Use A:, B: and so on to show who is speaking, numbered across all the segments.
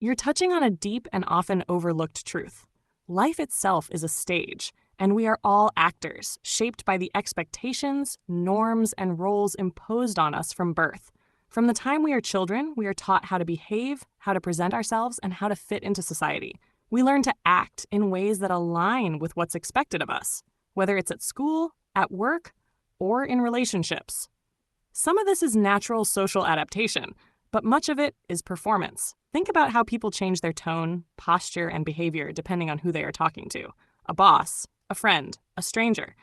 A: You're touching on a deep and often overlooked truth. Life itself is a stage, and we are all actors, shaped by the expectations, norms, and roles imposed on us from birth. From the time we are children, we are taught how to behave, how to present ourselves, and how to fit into society. We learn to act in ways that align with what's expected of us, whether it's at school, at work, or in relationships. Some of this is natural social adaptation, but much of it is performance. Think about how people change their tone, posture, and behavior depending on who they are talking to: a boss, a friend, a stranger.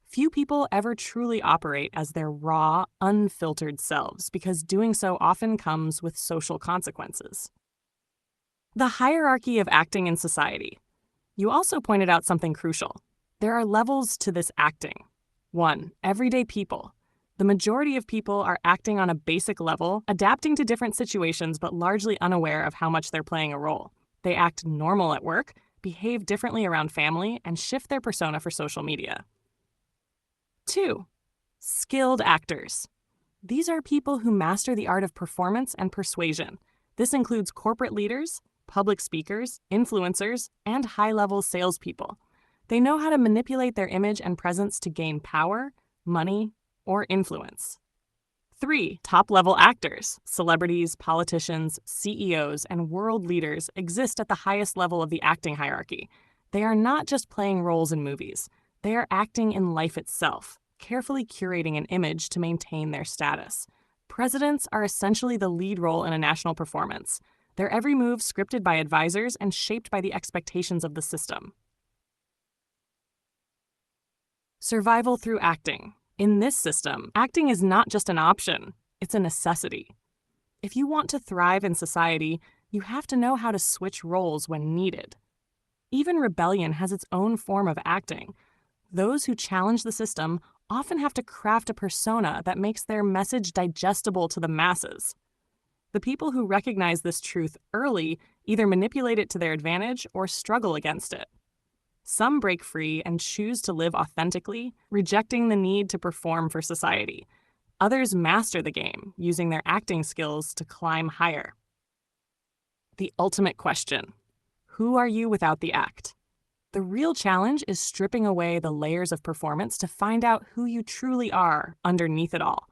A: Few people ever truly operate as their raw, unfiltered selves because doing so often comes with social consequences. The hierarchy of acting in society. You also pointed out something crucial. There are levels to this acting. 1. Everyday people. The majority of people are acting on a basic level, adapting to different situations but largely unaware of how much they're playing a role. They act normal at work, behave differently around family, and shift their persona for social media. 2. Skilled actors. These are people who master the art of performance and persuasion. This includes corporate leaders, public speakers, influencers, and high-level salespeople. They know how to manipulate their image and presence to gain power, money, or influence. 3. Top-level actors. Celebrities, politicians, CEOs, and world leaders exist at the highest level of the acting hierarchy. They are not just playing roles in movies. They are acting in life itself, carefully curating an image to maintain their status. Presidents are essentially the lead role in a national performance. Their every move scripted by advisors and shaped by the expectations of the system. Survival through acting. In this system, acting is not just an option, it's a necessity. If you want to thrive in society, you have to know how to switch roles when needed. Even rebellion has its own form of acting. Those who challenge the system often have to craft a persona that makes their message digestible to the masses. The people who recognize this truth early either manipulate it to their advantage or struggle against it. Some break free and choose to live authentically, rejecting the need to perform for society. Others master the game, using their acting skills to climb higher. The ultimate question: who are you without the act? The real challenge is stripping away the layers of performance to find out who you truly are underneath it all.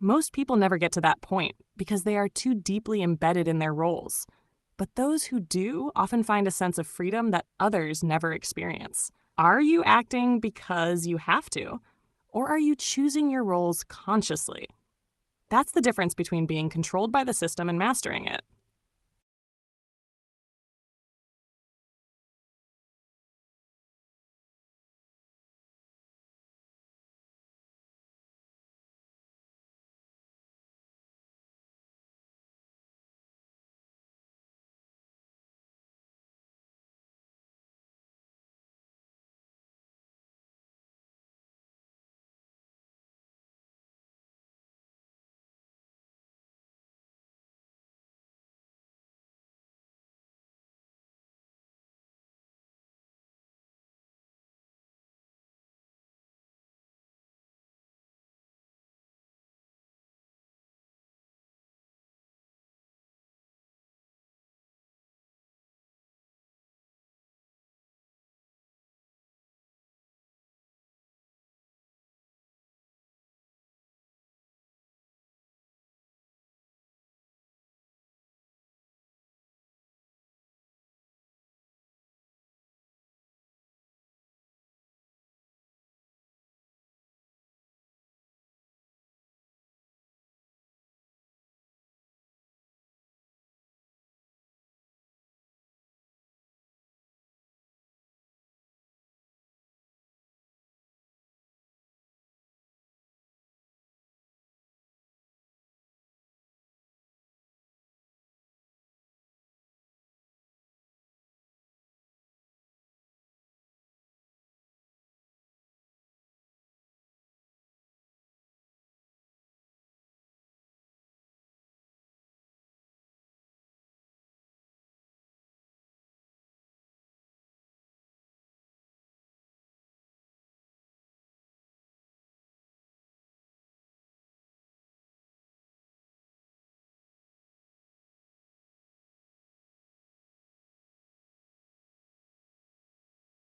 A: Most people never get to that point because they are too deeply embedded in their roles. But those who do often find a sense of freedom that others never experience. Are you acting because you have to? Or are you choosing your roles consciously? That's the difference between being controlled by the system and mastering it.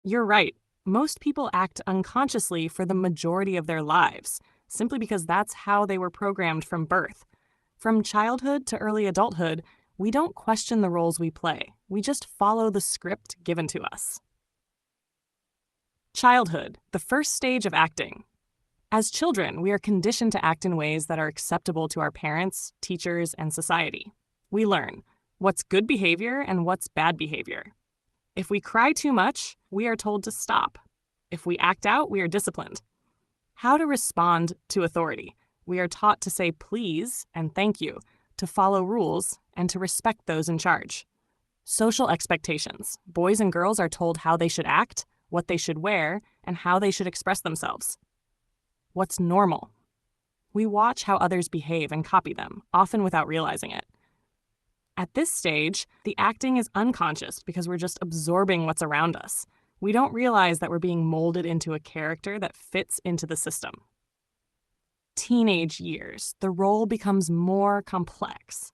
A: You're right. Most people act unconsciously for the majority of their lives, simply because that's how they were programmed from birth. From childhood to early adulthood, we don't question the roles we play. We just follow the script given to us. Childhood, the first stage of acting. As children, we are conditioned to act in ways that are acceptable to our parents, teachers, and society. We learn what's good behavior and what's bad behavior. If we cry too much, we are told to stop. If we act out, we are disciplined. How to respond to authority. We are taught to say please and thank you, to follow rules, and to respect those in charge. Social expectations. Boys and girls are told how they should act, what they should wear, and how they should express themselves. What's normal? We watch how others behave and copy them, often without realizing it. At this stage, the acting is unconscious because we're just absorbing what's around us. We don't realize that we're being molded into a character that fits into the system. Teenage years, the role becomes more complex.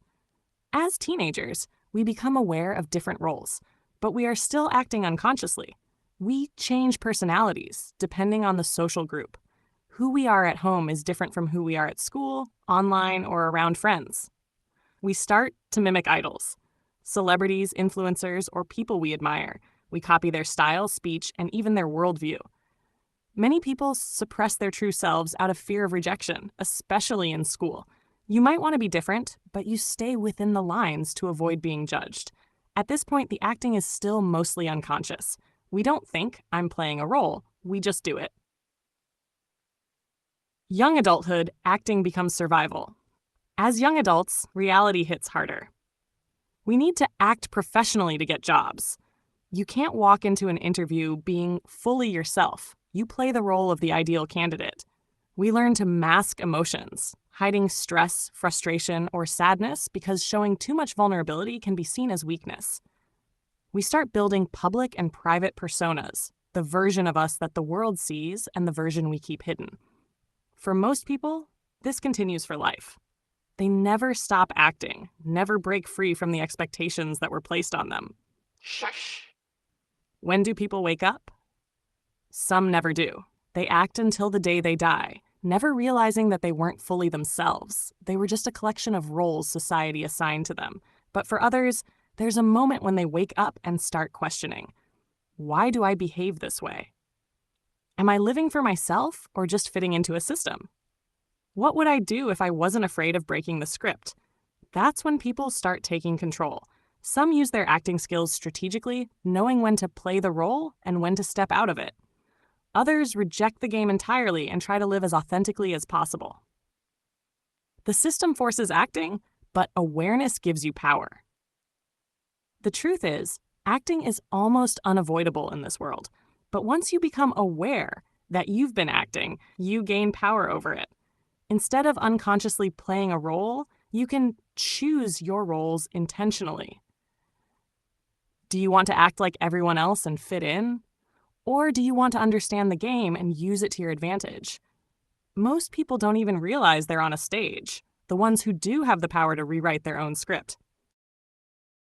A: As teenagers, we become aware of different roles, but we are still acting unconsciously. We change personalities depending on the social group. Who we are at home is different from who we are at school, online, or around friends. We start to mimic idols, celebrities, influencers, or people we admire. We copy their style, speech, and even their worldview. Many people suppress their true selves out of fear of rejection, especially in school. You might want to be different, but you stay within the lines to avoid being judged. At this point, the acting is still mostly unconscious. We don't think I'm playing a role, we just do it. Young adulthood, acting becomes survival. As young adults, reality hits harder. We need to act professionally to get jobs. You can't walk into an interview being fully yourself. You play the role of the ideal candidate. We learn to mask emotions, hiding stress, frustration, or sadness because showing too much vulnerability can be seen as weakness. We start building public and private personas, the version of us that the world sees and the version we keep hidden. For most people, this continues for life. They never stop acting, never break free from the expectations that were placed on them. Shush. When do people wake up? Some never do. They act until the day they die, never realizing that they weren't fully themselves. They were just a collection of roles society assigned to them. But for others, there's a moment when they wake up and start questioning. Why do I behave this way? Am I living for myself or just fitting into a system? What would I do if I wasn't afraid of breaking the script? That's when people start taking control. Some use their acting skills strategically, knowing when to play the role and when to step out of it. Others reject the game entirely and try to live as authentically as possible. The system forces acting, but awareness gives you power. The truth is, acting is almost unavoidable in this world. But once you become aware that you've been acting, you gain power over it. Instead of unconsciously playing a role, you can choose your roles intentionally. Do you want to act like everyone else and fit in? Or do you want to understand the game and use it to your advantage? Most people don't even realize they're on a stage. The ones who do have the power to rewrite their own script.